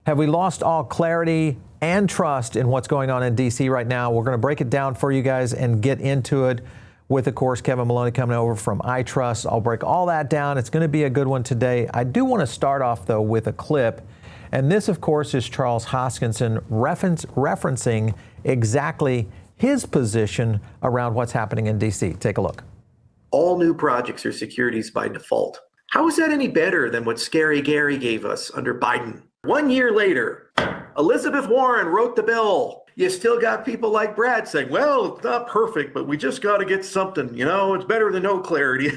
Have we lost all clarity and trust in what's going on in DC right now? We're going to break it down for you guys and get into it with, of course, Kevin Maloney coming over from iTrust. I'll break all that down. It's going to be a good one today. I do want to start off, though, with a clip. And this, of course, is Charles Hoskinson referencing exactly his position around what's happening in DC. Take a look. All new projects are securities by default. How is that any better than what Scary Gary gave us under Biden? 1 year later, Elizabeth Warren wrote the bill. You still got people like Brad saying, well, it's not perfect, but we just got to get something. You know, it's better than no clarity.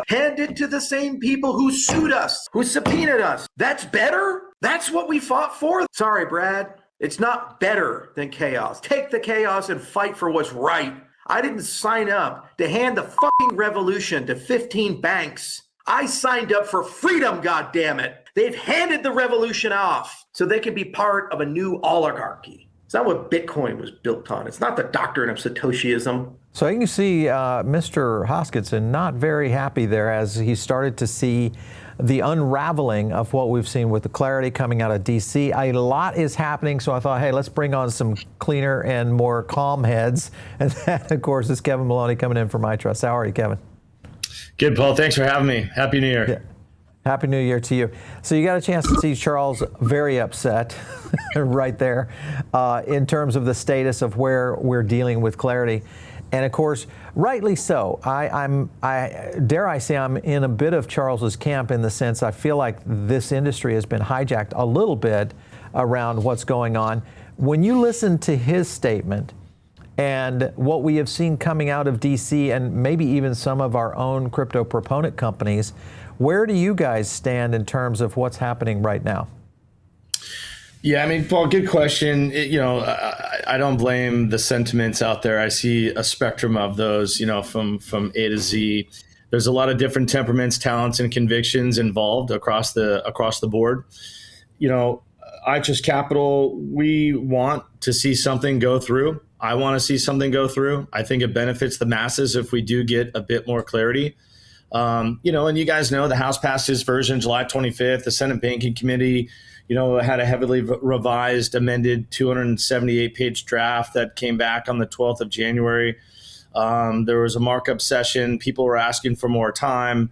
Hand it to the same people who sued us, who subpoenaed us. That's better? That's what we fought for? Sorry, Brad. It's not better than chaos. Take the chaos and fight for what's right. I didn't sign up to hand the fucking revolution to 15 banks. I signed up for freedom, goddammit. They've handed the revolution off so they can be part of a new oligarchy. It's not what Bitcoin was built on. It's not the doctrine of Satoshiism. So you can see Mr. Hoskinson not very happy there as he started to see the unraveling of what we've seen with the clarity coming out of DC. A lot is happening, so I thought, hey, let's bring on some cleaner and more calm heads. And that, of course, is Kevin Maloney coming in from iTrust. How are you, Kevin? Good, Paul. Thanks for having me. Happy New Year. Yeah. Happy New Year to you. So you got a chance to see Charles very upset right there in terms of the status of where we're dealing with clarity. And of course, rightly so. I dare I say I'm in a bit of Charles's camp in the sense I feel like this industry has been hijacked a little bit around what's going on. When you listen to his statement and what we have seen coming out of DC and maybe even some of our own crypto proponent companies, where do you guys stand in terms of what's happening right now? Yeah, I mean, Paul, good question. I don't blame the sentiments out there. I see a spectrum of those, from A to Z. There's a lot of different temperaments, talents, and convictions involved across the board. iTrustCapital, we want to see something go through. I want to see something go through. I think it benefits the masses if we do get a bit more clarity. And you guys know the House passed its version July 25th. The Senate Banking Committee, had a heavily revised, amended 278-page draft that came back on the 12th of January. There was a markup session. People were asking for more time.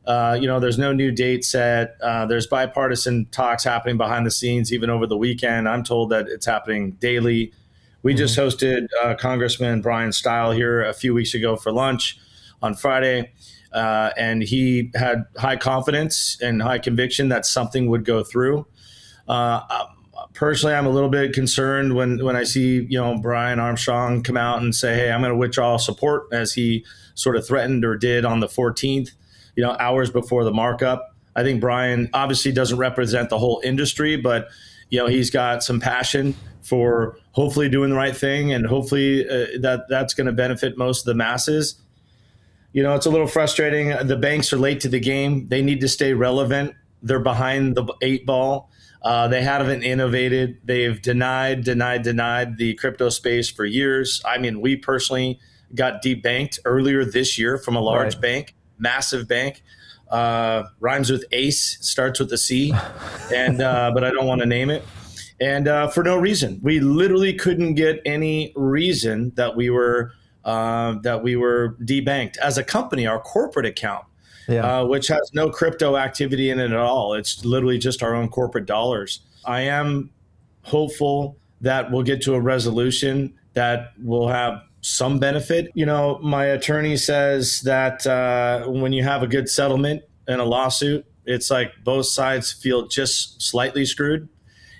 There's no new date set. There's bipartisan talks happening behind the scenes, even over the weekend. I'm told that it's happening daily. We just hosted Congressman Brian Stile here a few weeks ago for lunch on Friday. And he had high confidence and high conviction that something would go through. Personally, I'm a little bit concerned when I see, Brian Armstrong come out and say, hey, I'm going to withdraw support, as he sort of threatened or did on the 14th, hours before the markup. I think Brian obviously doesn't represent the whole industry, but, he's got some passion for hopefully doing the right thing. And hopefully that's going to benefit most of the masses. It's a little frustrating. The banks are late to the game. They need to stay relevant. They're behind the 8 ball. They haven't innovated. They've denied the crypto space for years. I mean, we personally got debanked earlier this year from a large bank, massive bank. Rhymes with ace, starts with a C, and but I don't want to name it. And for no reason. We literally couldn't get any reason that we were debanked. As a company, our corporate account, which has no crypto activity in it at all. It's literally just our own corporate dollars. I am hopeful that we'll get to a resolution that will have some benefit. My attorney says that when you have a good settlement in a lawsuit, it's like both sides feel just slightly screwed.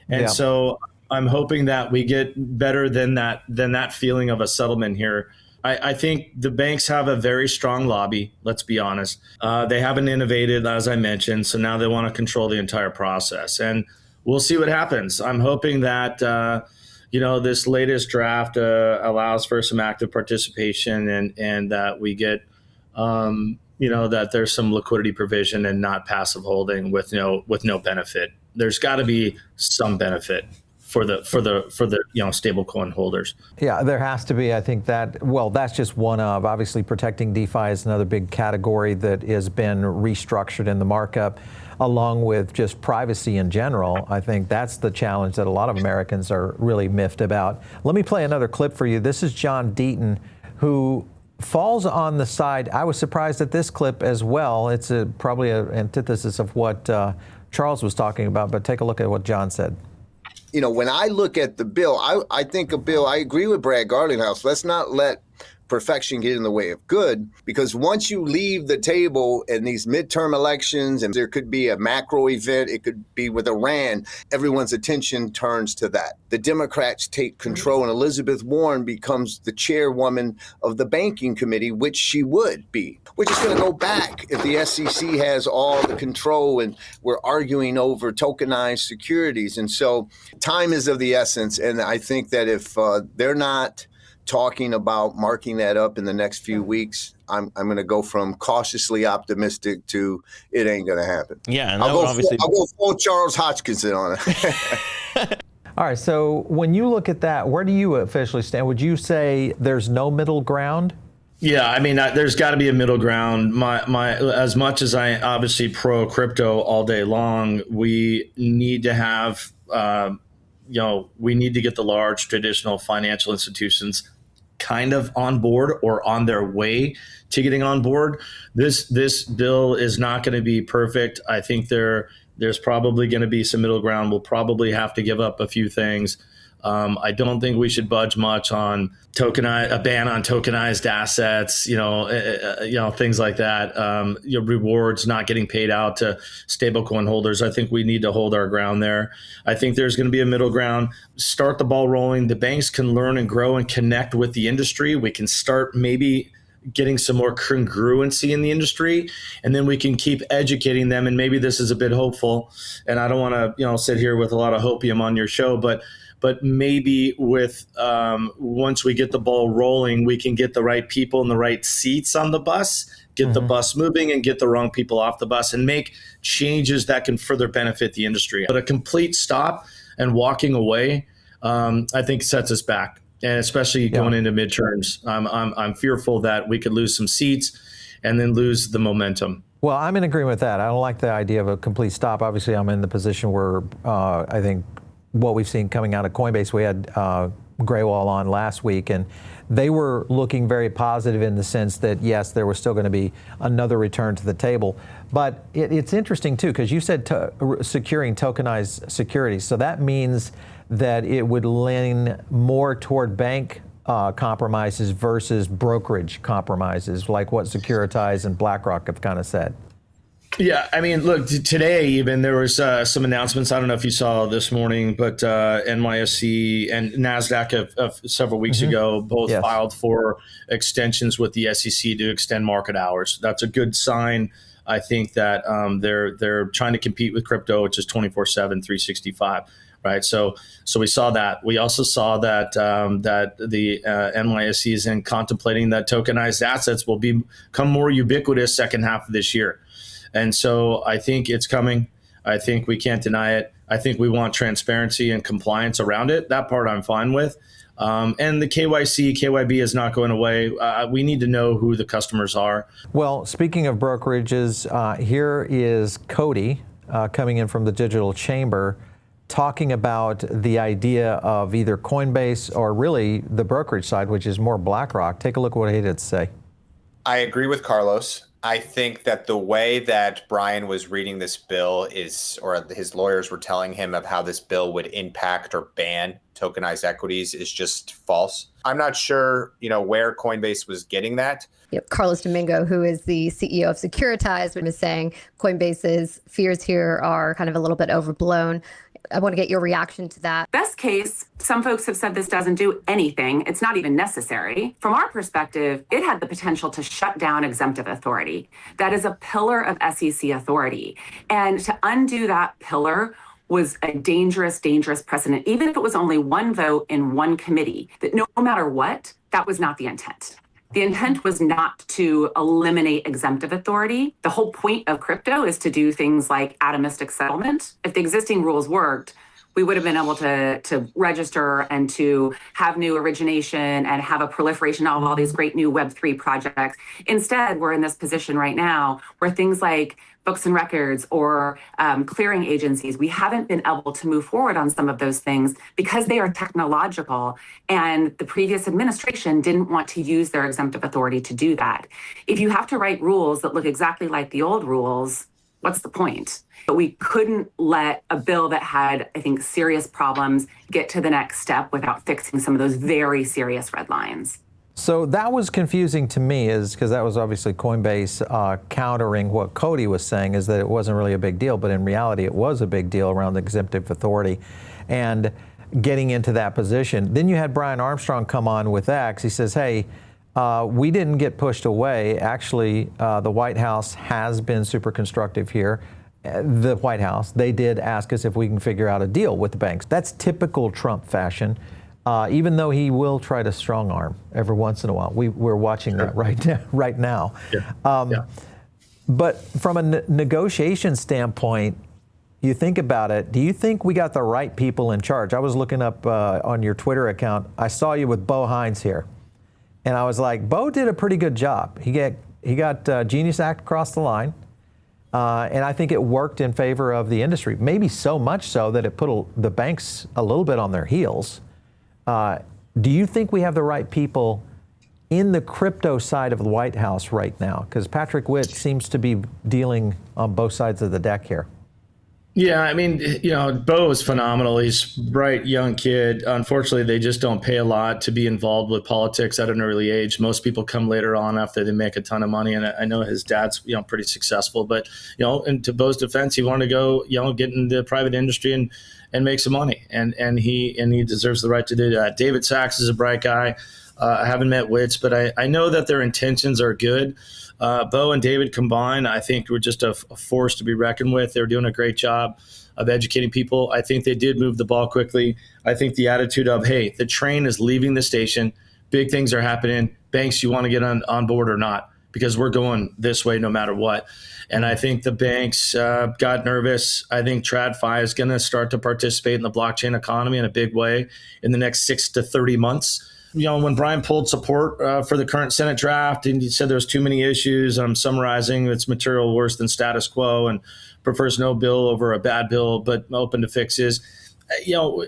And so I'm hoping that we get better than that feeling of a settlement here. I think the banks have a very strong lobby, let's be honest. They haven't innovated, as I mentioned, so now they want to control the entire process. And we'll see what happens. I'm hoping that, this latest draft allows for some active participation and that we get, that there's some liquidity provision and not passive holding with no benefit. There's got to be some benefit for the stablecoin holders. Yeah, there has to be. I think that's just one of. Obviously, protecting DeFi is another big category that has been restructured in the markup. along with just privacy in general. I think that's the challenge that a lot of Americans are really miffed about. Let me play another clip for you. This is John Deaton, who falls on the side. I was surprised at this clip as well. It's probably an antithesis of what Charles was talking about, but take a look at what John said. You know, when I look at the bill, I think a bill, I agree with Brad Garlinghouse. Let's not let perfection get in the way of good, because once you leave the table in these midterm elections, and there could be a macro event, it could be with Iran, everyone's attention turns to that. The Democrats take control, and Elizabeth Warren becomes the chairwoman of the banking committee, which she would be. We're just going to go back if the SEC has all the control and we're arguing over tokenized securities. And so time is of the essence. And I think that if they're not talking about marking that up in the next few weeks, I'm going to go from cautiously optimistic to it ain't going to happen. Yeah, and I'll go full Charles Hoskinson on it. All right, so when you look at that, where do you officially stand? Would you say there's no middle ground? Yeah, I mean, there's got to be a middle ground. My as much as I obviously pro crypto all day long, we need to have, we need to get the large traditional financial institutions kind of on board or on their way to getting on board. This bill is not going to be perfect. I think there's probably going to be some middle ground. We'll probably have to give up a few things. I don't think we should budge much on a ban on tokenized assets, things like that. Rewards not getting paid out to stablecoin holders. I think we need to hold our ground there. I think there's going to be a middle ground. Start the ball rolling. The banks can learn and grow and connect with the industry. We can start maybe getting some more congruency in the industry, and then we can keep educating them. And maybe this is a bit hopeful, and I don't want to, sit here with a lot of hopium on your show, but maybe with once we get the ball rolling, we can get the right people in the right seats on the bus, get the bus moving, and get the wrong people off the bus, and make changes that can further benefit the industry. But a complete stop and walking away, I think sets us back, and especially going into midterms. I'm fearful that we could lose some seats and then lose the momentum. Well, I'm in agreement with that. I don't like the idea of a complete stop. Obviously, I'm in the position where I think what we've seen coming out of Coinbase, we had Graywall on last week, and they were looking very positive in the sense that, yes, there was still going to be another return to the table. But it's interesting, too, because you said securing tokenized securities. So that means that it would lean more toward bank compromises versus brokerage compromises, like what Securitize and BlackRock have kind of said. Yeah, I mean, look, today even there was some announcements. I don't know if you saw this morning, but NYSE and NASDAQ of several weeks ago both filed for extensions with the SEC to extend market hours. That's a good sign. I think that they're trying to compete with crypto, which is 24/7, 365. Right. So we saw that. We also saw that the NYSE is in contemplating that tokenized assets will become more ubiquitous second half of this year. And so I think it's coming. I think we can't deny it. I think we want transparency and compliance around it. That part I'm fine with. And the KYB is not going away. We need to know who the customers are. Well, speaking of brokerages, here is Cody coming in from the Digital Chamber, talking about the idea of either Coinbase or really the brokerage side, which is more BlackRock. Take a look at what he had to say. I agree with Carlos. I think that the way that Brian was reading this bill or his lawyers were telling him of how this bill would impact or ban tokenized equities is just false. I'm not sure, where Coinbase was getting that. Yep. Carlos Domingo, who is the CEO of Securitize, was saying Coinbase's fears here are kind of a little bit overblown. I want to get your reaction to that. Best case, some folks have said this doesn't do anything. It's not even necessary. From our perspective, it had the potential to shut down exemptive authority. That is a pillar of SEC authority. And to undo that pillar was a dangerous, dangerous precedent, even if it was only one vote in one committee, that no matter what, that was not the intent. The intent was not to eliminate exemptive authority. The whole point of crypto is to do things like atomistic settlement. If the existing rules worked, we would have been able to register and to have new origination and have a proliferation of all these great new Web3 projects. Instead, we're in this position right now where things like books and records or clearing agencies. We haven't been able to move forward on some of those things because they are technological, and the previous administration didn't want to use their exemptive authority to do that. If you have to write rules that look exactly like the old rules, what's the point? But we couldn't let a bill that had, I think, serious problems get to the next step without fixing some of those very serious red lines. So that was confusing to me, is because that was obviously Coinbase countering what Cody was saying, is that it wasn't really a big deal, but in reality it was a big deal around the exemptive authority and getting into that position. Then you had Brian Armstrong come on with X. He says, hey, we didn't get pushed away. Actually, the White House has been super constructive here. The White House, they did ask us if we can figure out a deal with the banks. That's typical Trump fashion. Even though he will try to strong arm every once in a while. We're watching that right now. Yeah. But from a negotiation standpoint, you think about it, do you think we got the right people in charge? I was looking up on your Twitter account. I saw you with Bo Hines here. And I was like, Bo did a pretty good job. He got Genius Act across the line. And I think it worked in favor of the industry, maybe so much so that it put the banks a little bit on their heels. Do you think we have the right people in the crypto side of the White House right now? Because Patrick Witt seems to be dealing on both sides of the deck here. Yeah, I mean, Bo is phenomenal. He's a bright, young kid. Unfortunately, they just don't pay a lot to be involved with politics at an early age. Most people come later on after they make a ton of money. And I know his dad's, pretty successful. But, and to Bo's defense, he wanted to go, get into the private industry and make some money. And he deserves the right to do that. David Sachs is a bright guy. I haven't met Witz, but I know that their intentions are good. Bo and David combined, I think, were just a force to be reckoned with. They were doing a great job of educating people. I think they did move the ball quickly. I think the attitude of, hey, the train is leaving the station. Big things are happening. Banks, you want to get on board or not? Because we're going this way no matter what. And I think the banks got nervous. I think TradFi is going to start to participate in the blockchain economy in a big way in the next 6 to 30 months. When Brian pulled support for the current Senate draft and he said there was too many issues, I'm summarizing, it's material worse than status quo and prefers no bill over a bad bill, but open to fixes.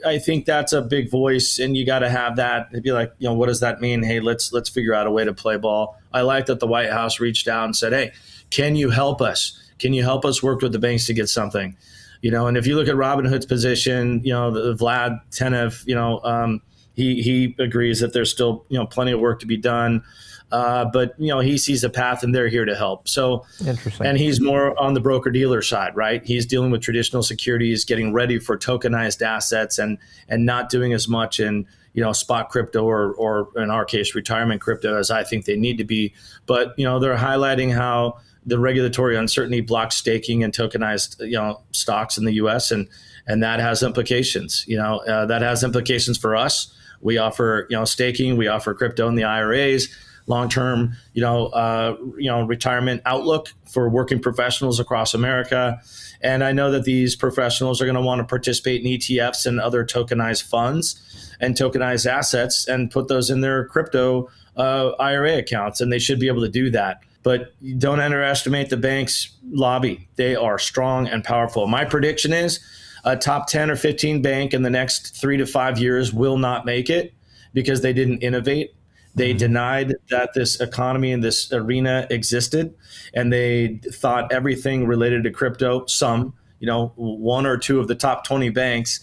I think that's a big voice, and you got to have that. It'd be like, what does that mean? Hey, let's figure out a way to play ball. I like that the White House reached out and said, hey, can you help us? Can you help us work with the banks to get something? And if you look at Robinhood's position, the Vlad Tenev, he agrees that there's still, plenty of work to be done. But he sees a path and they're here to help. So, interesting. And he's more on the broker dealer side, right? He's dealing with traditional securities, getting ready for tokenized assets and not doing as much in, spot crypto or in our case, retirement crypto as I think they need to be. But, they're highlighting how the regulatory uncertainty blocks staking and tokenized, stocks in the US. And that has implications, that has implications for us. We offer, staking, we offer crypto in the IRAs, long-term, retirement outlook for working professionals across America. And I know that these professionals are going to want to participate in ETFs and other tokenized funds and tokenized assets and put those in their crypto IRA accounts. And they should be able to do that. But don't underestimate the bank's lobby. They are strong and powerful. My prediction is a top 10 or 15 bank in the next 3 to 5 years will not make it because they didn't innovate. They denied that this economy and this arena existed, and they thought everything related to crypto, one or two of the top 20 banks,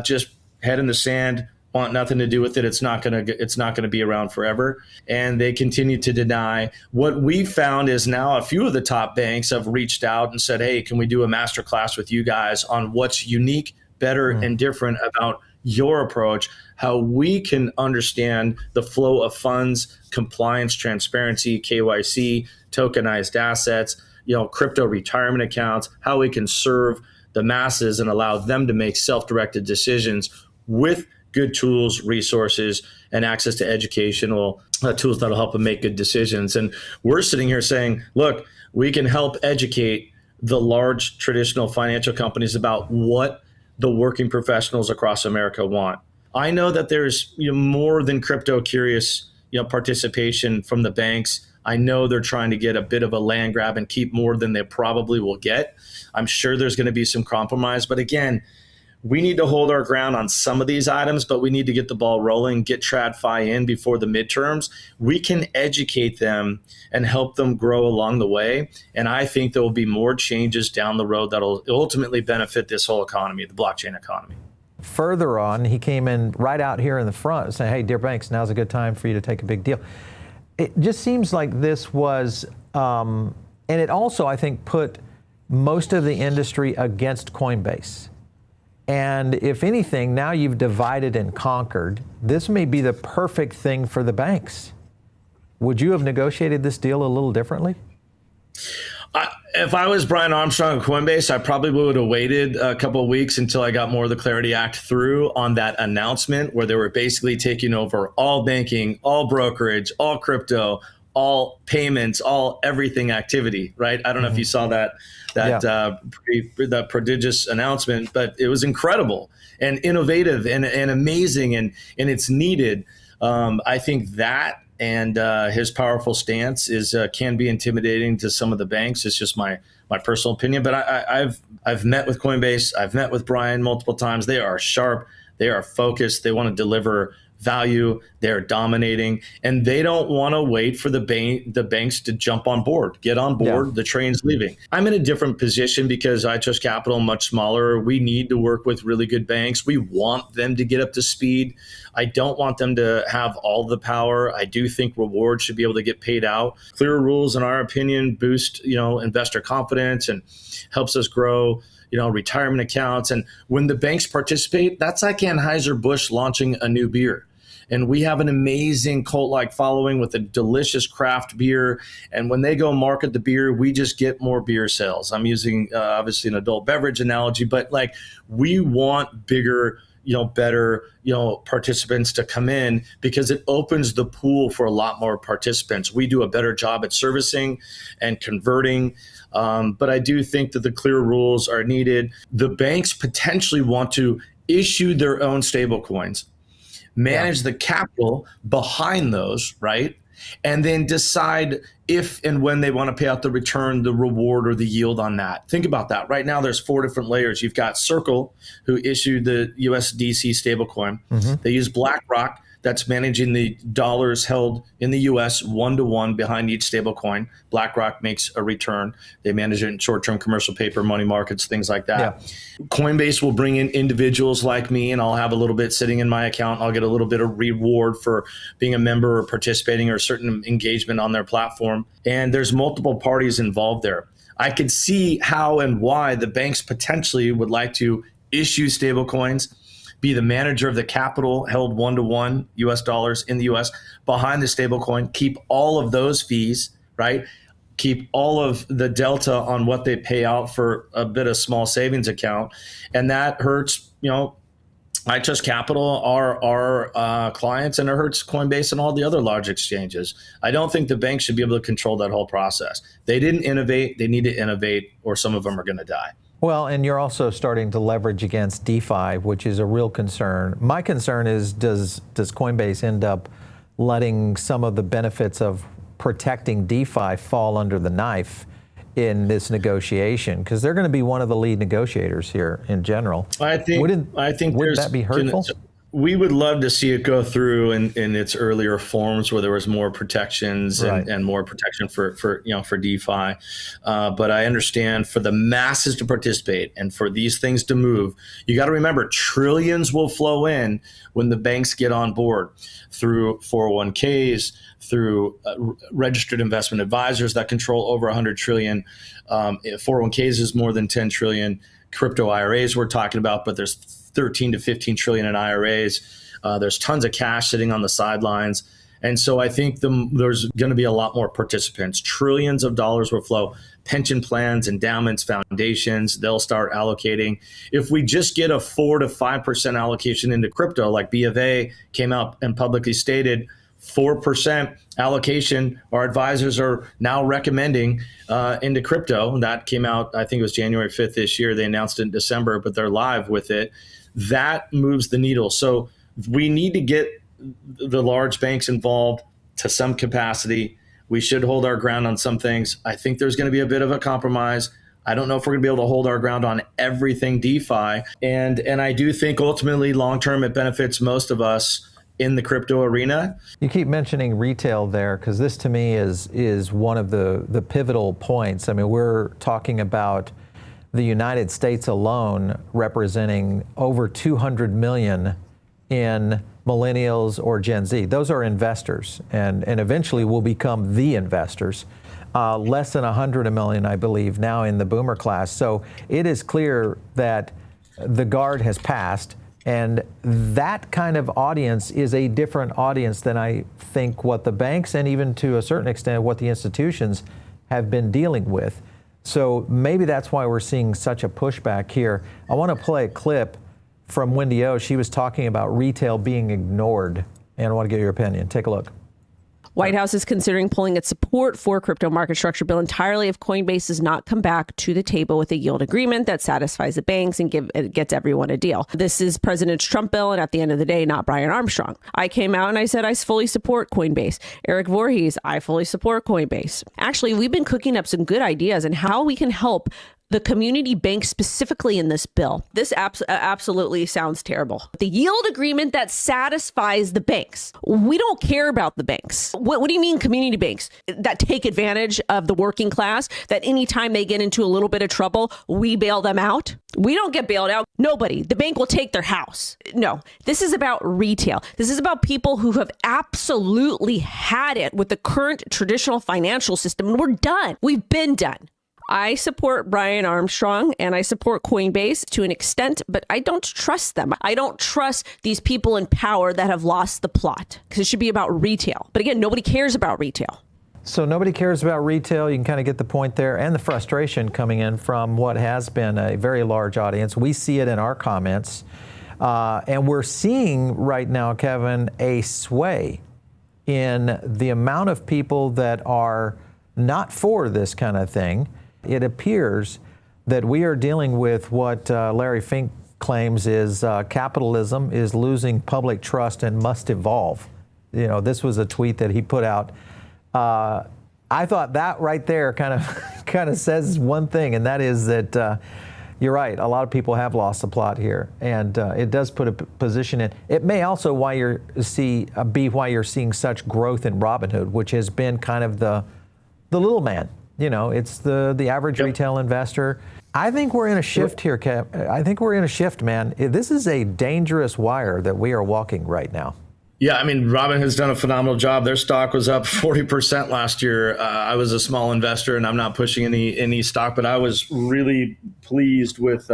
just head in the sand, want nothing to do with it. It's not going to be around forever. And they continue to deny. What we found is now a few of the top banks have reached out and said, hey, can we do a masterclass with you guys on what's unique, better, and different about your approach, how we can understand the flow of funds, compliance, transparency, KYC, tokenized assets, crypto retirement accounts, how we can serve the masses and allow them to make self-directed decisions with good tools, resources, and access to educational tools that'll help them make good decisions. And we're sitting here saying, look, we can help educate the large traditional financial companies about what the working professionals across America want. I know that there's more than crypto curious participation from the banks I know they're trying to get a bit of a land grab and keep more than they probably will get. I'm sure there's going to be some compromise. But again, we need to hold our ground on some of these items, but we need to get the ball rolling, get TradFi in before the midterms. We can educate them and help them grow along the way. And I think there will be more changes down the road that will ultimately benefit this whole economy, the blockchain economy. Further on, he came in right out here in the front saying, hey, dear banks, now's a good time for you to take a big deal. It just seems like this was, and it also, I think, put most of the industry against Coinbase. And if anything, now you've divided and conquered. This may be the perfect thing for the banks. Would you have negotiated this deal a little differently? If I was Brian Armstrong of Coinbase, I probably would have waited a couple of weeks until I got more of the Clarity Act through on that announcement where they were basically taking over all banking, all brokerage, all crypto, all payments, all everything activity, right? I don't know if you saw that prodigious announcement, but it was incredible and innovative and amazing, and it's needed. I think that and his powerful stance is can be intimidating to some of the banks. It's just my personal opinion. But I've met with Coinbase. I've met with Brian multiple times. They are sharp. They are focused. They want to deliver value. They're dominating, and they don't want to wait for the banks to jump on board, get on board. Yeah. The train's leaving. I'm in a different position because iTrustCapital, much smaller. We need to work with really good banks. We want them to get up to speed. I don't want them to have all the power. I do think rewards should be able to get paid out. Clearer rules, in our opinion, boost investor confidence and helps us grow retirement accounts. And when the banks participate, that's like Anheuser-Busch launching a new beer. And we have an amazing cult-like following with a delicious craft beer. And when they go market the beer, we just get more beer sales. I'm using obviously an adult beverage analogy, but like we want bigger, better, participants to come in because it opens the pool for a lot more participants. We do a better job at servicing and converting. But I do think that the clear rules are needed. The banks potentially want to issue their own stable coins, manage the capital behind those, right? And then decide if and when they want to pay out the return, the reward, or the yield on that. Think about that. Right now, there's 4 different layers. You've got Circle, who issued the USDC stablecoin. Mm-hmm. They use BlackRock, that's managing the dollars held in the U.S. 1-to-1 behind each stablecoin. BlackRock makes a return. They manage it in short-term commercial paper, money markets, things like that. Yeah. Coinbase will bring in individuals like me, and I'll have a little bit sitting in my account. I'll get a little bit of reward for being a member or participating or certain engagement on their platform. And there's multiple parties involved there. I could see how and why the banks potentially would like to issue stablecoins, be the manager of the capital held 1-to-1 US dollars in the US behind the stablecoin, keep all of those fees, right? Keep all of the delta on what they pay out for a bit of small savings account. And that hurts, iTrustCapital, our clients, and it hurts Coinbase and all the other large exchanges. I don't think the banks should be able to control that whole process. They didn't innovate. They need to innovate, or some of them are going to die. Well, and you're also starting to leverage against DeFi, which is a real concern. My concern is, does Coinbase end up letting some of the benefits of protecting DeFi fall under the knife in this negotiation? Because they're going to be one of the lead negotiators here in general. I think wouldn't that be hurtful? We would love to see it go through in its earlier forms where there was more protections and more protection for DeFi. But I understand for the masses to participate and for these things to move, you got to remember trillions will flow in when the banks get on board through 401ks, through registered investment advisors that control over 100 trillion. 401ks is more than 10 trillion. Crypto IRAs we're talking about, but there's 13 to 15 trillion in IRAs. There's tons of cash sitting on the sidelines. And so I think there's going to be a lot more participants. Trillions of dollars will flow. Pension plans, endowments, foundations, they'll start allocating. If we just get a 4 to 5% allocation into crypto, like B of A came out and publicly stated, 4% allocation, our advisors are now recommending into crypto. That came out, I think it was January 5th this year. They announced it in December, but they're live with it. That moves the needle. So we need to get the large banks involved to some capacity. We should hold our ground on some things. I think there's going to be a bit of a compromise. I don't know if we're going to be able to hold our ground on everything DeFi. And I do think ultimately long-term it benefits most of us in the crypto arena. You keep mentioning retail there because this to me is one of the pivotal points. I mean, we're talking about the United States alone representing over 200 million in millennials or Gen Z. Those are investors and eventually will become the investors. Less than 100 million, I believe, now in the boomer class. So it is clear that the guard has passed, and that kind of audience is a different audience than I think what the banks and even to a certain extent what the institutions have been dealing with. So maybe that's why we're seeing such a pushback here. I want to play a clip from WendyO. She was talking about retail being ignored, and I want to get your opinion. Take a look. White House is considering pulling its support for crypto market structure bill entirely if Coinbase does not come back to the table with a yield agreement that satisfies the banks and gets everyone a deal. This is President Trump bill, and at the end of the day, not Brian Armstrong. I came out and I said I fully support Coinbase. Eric Voorhees, I fully support Coinbase. Actually, we've been cooking up some good ideas on how we can help the community bank specifically in this bill. This absolutely sounds terrible. The yield agreement that satisfies the banks. We don't care about the banks. What do you mean community banks? That take advantage of the working class, that anytime they get into a little bit of trouble, we bail them out? We don't get bailed out. Nobody. The bank will take their house. No, this is about retail. This is about people who have absolutely had it with the current traditional financial system, and we're done. We've been done. I support Brian Armstrong and I support Coinbase to an extent, but I don't trust them. I don't trust these people in power that have lost the plot because it should be about retail. But again, nobody cares about retail. So nobody cares about retail. You can kind of get the point there, and the frustration coming in from what has been a very large audience. We see it in our comments. And we're seeing right now, Kevin, a sway in the amount of people that are not for this kind of thing. It appears that we are dealing with what Larry Fink claims is capitalism is losing public trust and must evolve. You know, this was a tweet that he put out. I thought that right there kind of says one thing, and that is that you're right. A lot of people have lost the plot here, and it does put a position in. It may also be why you're seeing such growth in Robinhood, which has been kind of the little man. You know, it's the average retail investor. I think we're in a shift here, Kev. I think we're in a shift, man. This is a dangerous wire that we are walking right now. Yeah, I mean, Robinhood's done a phenomenal job. Their stock was up 40% last year. I was a small investor, and I'm not pushing any stock, but I was really pleased with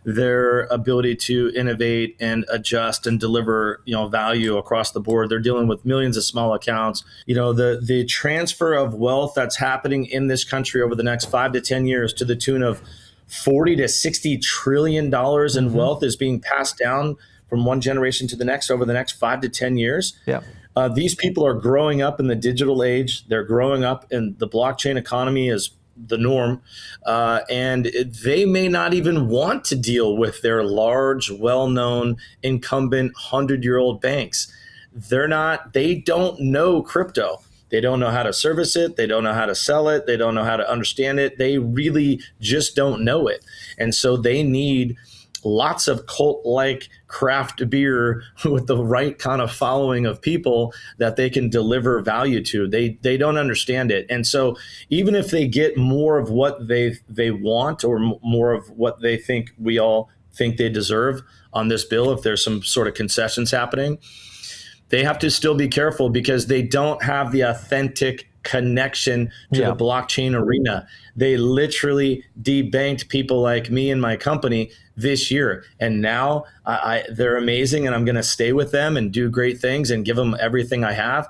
their ability to innovate and adjust and deliver, value across the board. They're dealing with millions of small accounts. The transfer of wealth that's happening in this country over the next 5 to 10 years to the tune of $40 to $60 trillion in wealth is being passed down from one generation to the next over the next 5 to 10 years. Yeah. These people are growing up in the digital age. They're growing up in the blockchain economy is the norm, and they may not even want to deal with their large, well-known, incumbent 100-year-old banks. They don't know crypto. They don't know how to service it. They don't know how to sell it. They don't know how to understand it. They really just don't know it. And so they need lots of cult-like craft beer with the right kind of following of people that they can deliver value to. They don't understand it. And so even if they get more of what they want or more of what they think we all think they deserve on this bill, if there's some sort of concessions happening, they have to still be careful because they don't have the authentic connection to the blockchain arena. They literally debanked people like me and my company this year. And now they're amazing and I'm going to stay with them and do great things and give them everything I have.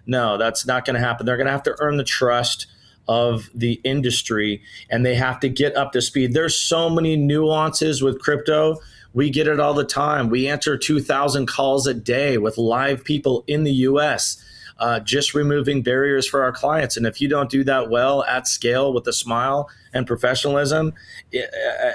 No, that's not going to happen. They're going to have to earn the trust of the industry and they have to get up to speed. There's so many nuances with crypto. We get it all the time. We answer 2,000 calls a day with live people in the US. Just removing barriers for our clients. And if you don't do that well at scale with a smile and professionalism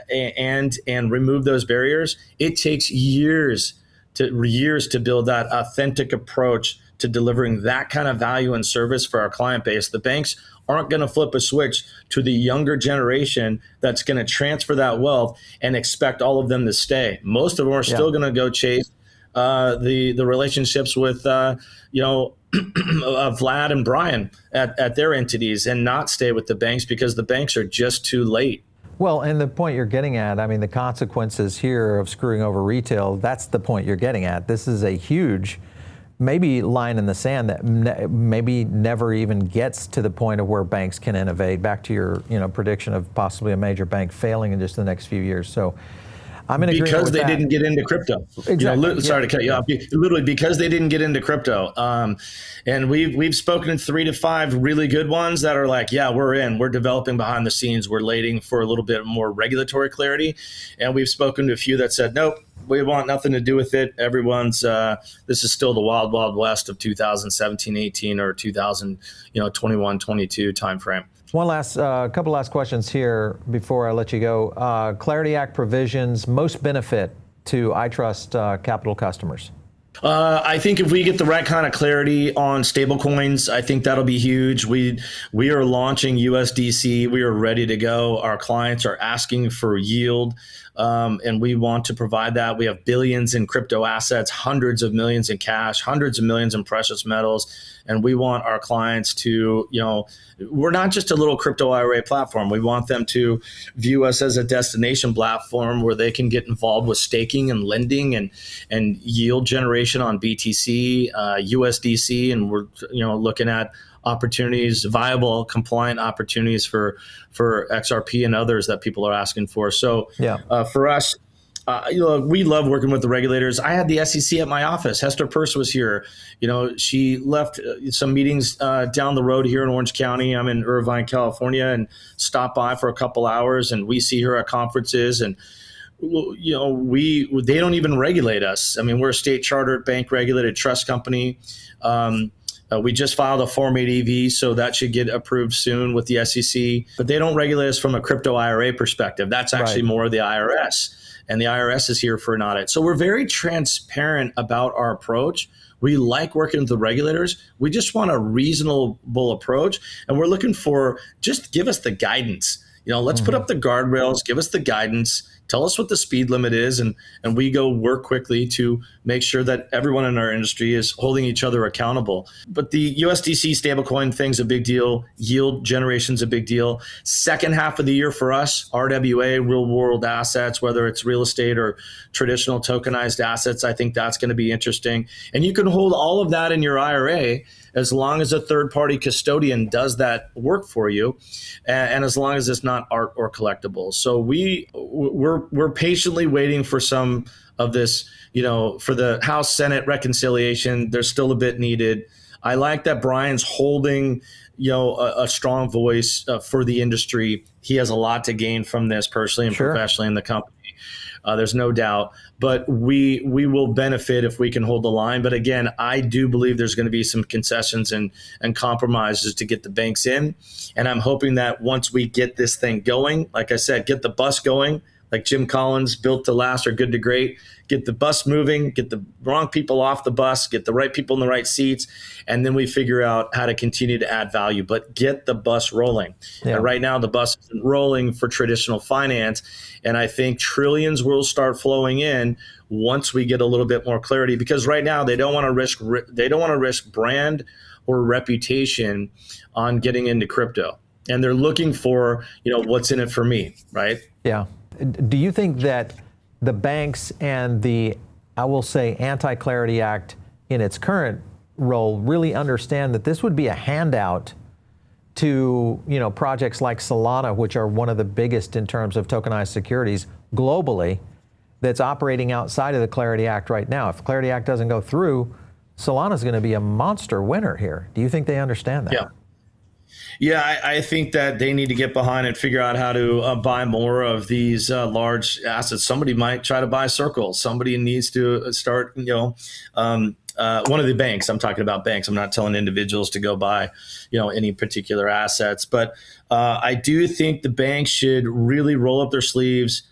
and remove those barriers, it takes years to build that authentic approach to delivering that kind of value and service for our client base. The banks aren't going to flip a switch to the younger generation that's going to transfer that wealth and expect all of them to stay. Most of them are still going to go chase the relationships with Vlad and Brian at their entities and not stay with the banks because the banks are just too late. Well, and the point you're getting at, I mean, the consequences here of screwing over retail, that's the point you're getting at. This is a huge, maybe line in the sand that maybe never even gets to the point of where banks can innovate. Back to your prediction of possibly a major bank failing in just the next few years. So I'm in agreement because with they that. Didn't get into crypto. Exactly. Sorry to cut you off. Literally because they didn't get into crypto. And we've spoken to 3 to 5 really good ones that are like, yeah, we're developing behind the scenes. We're waiting for a little bit more regulatory clarity. And we've spoken to a few that said, nope, we want nothing to do with it. Everyone's this is still the wild, wild west of 2017, 18 or 2021, 22 timeframe. One last couple last questions here before I let you go. Clarity Act provisions most benefit to iTrustCapital customers. I think if we get the right kind of clarity on stablecoins, I think that'll be huge. We are launching USDC. We are ready to go. Our clients are asking for yield, and we want to provide that. We have billions in crypto assets, hundreds of millions in cash, hundreds of millions in precious metals, and we want our clients to, we're not just a little crypto IRA platform. We want them to view us as a destination platform where they can get involved with staking and lending and yield generation on BTC, USDC, and we're looking at opportunities, viable, compliant opportunities for XRP and others that people are asking for. So for us, we love working with the regulators. I had the SEC at my office. Hester Peirce was here. She left some meetings down the road here in Orange County. I'm in Irvine, California, and stopped by for a couple hours. And we see her at conferences. And they don't even regulate us. I mean, we're a state chartered, bank regulated trust company. We just filed a Form 8 EV, so that should get approved soon with the SEC. But they don't regulate us from a crypto IRA perspective. That's actually more of the IRS. And the IRS is here for an audit. So we're very transparent about our approach. We like working with the regulators. We just want a reasonable approach. And we're looking for, just give us the guidance. Let's put up the guardrails, give us the guidance, tell us what the speed limit is, and we go work quickly to make sure that everyone in our industry is holding each other accountable. But the USDC stablecoin thing's a big deal. Yield generation's a big deal. Second half of the year for us, RWA, real world assets, whether it's real estate or traditional tokenized assets, I think that's going to be interesting. And you can hold all of that in your IRA as long as a third-party custodian does that work for you, and as long as it's not art or collectibles. So we're patiently waiting for some of this, for the House Senate reconciliation. There's still a bit needed. I like that Brian's holding, a strong voice for the industry. He has a lot to gain from this personally and professionally in the company. There's no doubt, but we will benefit if we can hold the line. But again, I do believe there's going to be some concessions and compromises to get the banks in. And I'm hoping that once we get this thing going, like I said, get the bus going, like Jim Collins, built to last or good to great, get the bus moving, get the wrong people off the bus, get the right people in the right seats, and then we figure out how to continue to add value, but get the bus rolling. Yeah. And right now the bus isn't rolling for traditional finance, and I think trillions will start flowing in once we get a little bit more clarity, because right now they don't want to risk brand or reputation on getting into crypto. And they're looking for, what's in it for me, right? Yeah. Do you think that the banks and the, I will say, Anti-Clarity Act in its current role really understand that this would be a handout to, projects like Solana, which are one of the biggest in terms of tokenized securities globally, that's operating outside of the Clarity Act right now? If the Clarity Act doesn't go through, Solana's going to be a monster winner here. Do you think they understand that? Yeah. Yeah, I think that they need to get behind and figure out how to buy more of these large assets. Somebody might try to buy Circle. Somebody needs to start, one of the banks. I'm talking about banks. I'm not telling individuals to go buy, any particular assets. But I do think the banks should really roll up their sleeves,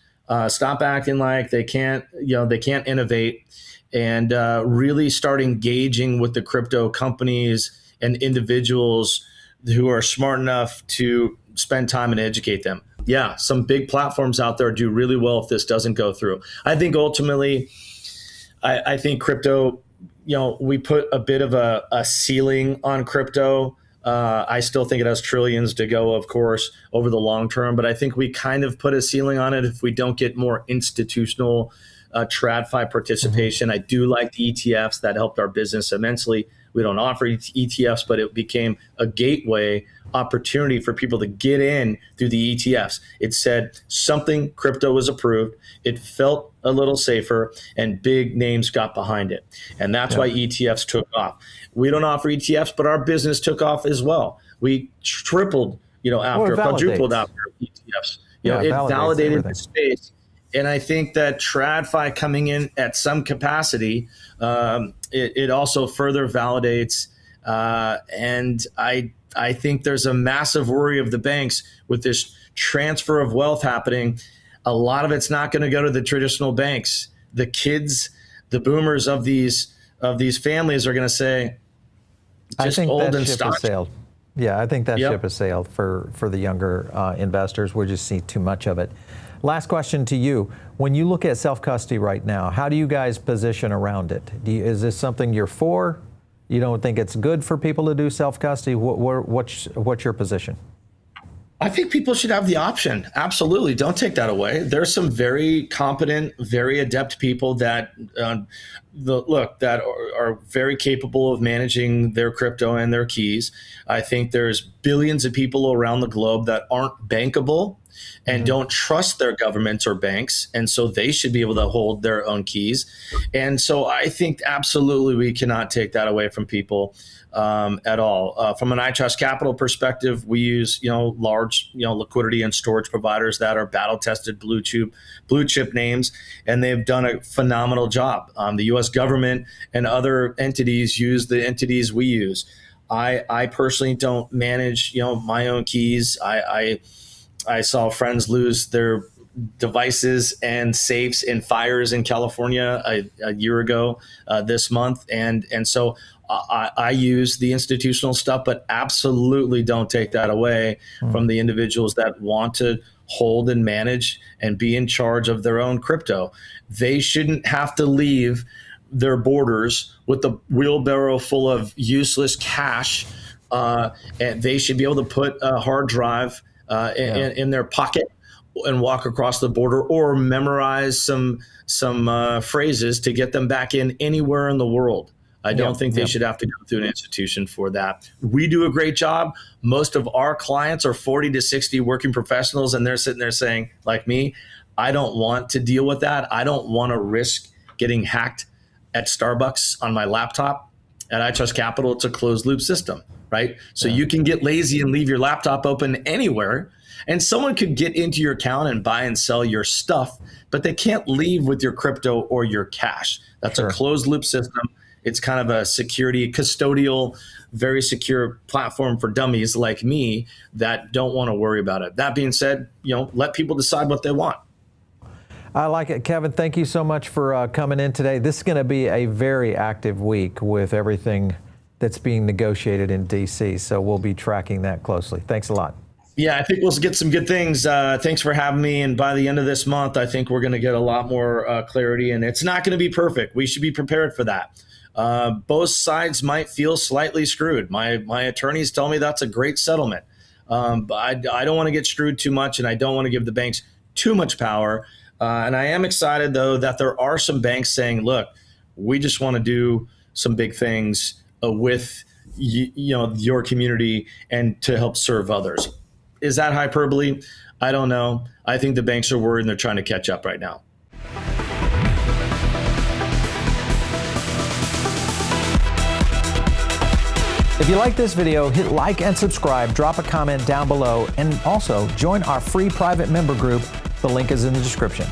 stop acting like they can't innovate, and really start engaging with the crypto companies and individuals who are smart enough to spend time and educate them. Yeah, some big platforms out there do really well if this doesn't go through. I think ultimately, I think crypto, we put a bit of a ceiling on crypto. I still think it has trillions to go, of course, over the long term, but I think we kind of put a ceiling on it if we don't get more institutional TradFi participation. I do like the ETFs that helped our business immensely. We don't offer ETFs, but it became a gateway opportunity for people to get in through the ETFs. It said something crypto was approved. It felt a little safer, and big names got behind it. And that's why ETFs took off. We don't offer ETFs, but our business took off as well. We tripled, quadrupled after ETFs. It validated the space. And I think that TradFi coming in at some capacity, it also further validates. And I think there's a massive worry of the banks with this transfer of wealth happening. A lot of it's not going to go to the traditional banks. The kids, the boomers of these families are going to say, just old and ship has sailed. Yeah, I think that ship has sailed for the younger investors. We just see too much of it. Last question to you. When you look at self-custody right now, how do you guys position around it? Is this something you're for? You don't think it's good for people to do self-custody? What's your position? I think people should have the option. Absolutely. Don't take that away. There's some very competent, very adept people that that are very capable of managing their crypto and their keys. I think there's billions of people around the globe that aren't bankable and don't trust their governments or banks. And so they should be able to hold their own keys. And so I think absolutely we cannot take that away from people at all. From an iTrustCapital perspective, we use, large, liquidity and storage providers that are battle tested blue chip names, and they've done a phenomenal job. The US government and other entities use the entities we use. I personally don't manage, my own keys. I saw friends lose their devices and safes in fires in California a year ago this month. And so I use the institutional stuff, but absolutely don't take that away from the individuals that want to hold and manage and be in charge of their own crypto. They shouldn't have to leave their borders with a wheelbarrow full of useless cash. And they should be able to put a hard drive in their pocket and walk across the border, or memorize some phrases to get them back in anywhere in the world. I don't think they should have to go through an institution for that. We do a great job. Most of our clients are 40 to 60 working professionals, and they're sitting there saying, like me, I don't want to deal with that. I don't want to risk getting hacked at Starbucks on my laptop. At iTrustCapital, it's a closed loop system, right? So you can get lazy and leave your laptop open anywhere, and someone could get into your account and buy and sell your stuff, but they can't leave with your crypto or your cash. That's a closed loop system. It's kind of a security, custodial, very secure platform for dummies like me that don't want to worry about it. That being said, let people decide what they want. I like it. Kevin, thank you so much for coming in today. This is going to be a very active week with everything that's being negotiated in D.C., so we'll be tracking that closely. Thanks a lot. Yeah, I think we'll get some good things. Thanks for having me. And by the end of this month, I think we're going to get a lot more clarity, and it's not going to be perfect. We should be prepared for that. Both sides might feel slightly screwed. My attorneys tell me that's a great settlement. But I don't want to get screwed too much, and I don't want to give the banks too much power. And I am excited, though, that there are some banks saying, look, we just want to do some big things with your community and to help serve others. Is that hyperbole? I don't know. I think the banks are worried and they're trying to catch up right now. If you like this video, hit like and subscribe, drop a comment down below, and also join our free private member group. The link is in the description.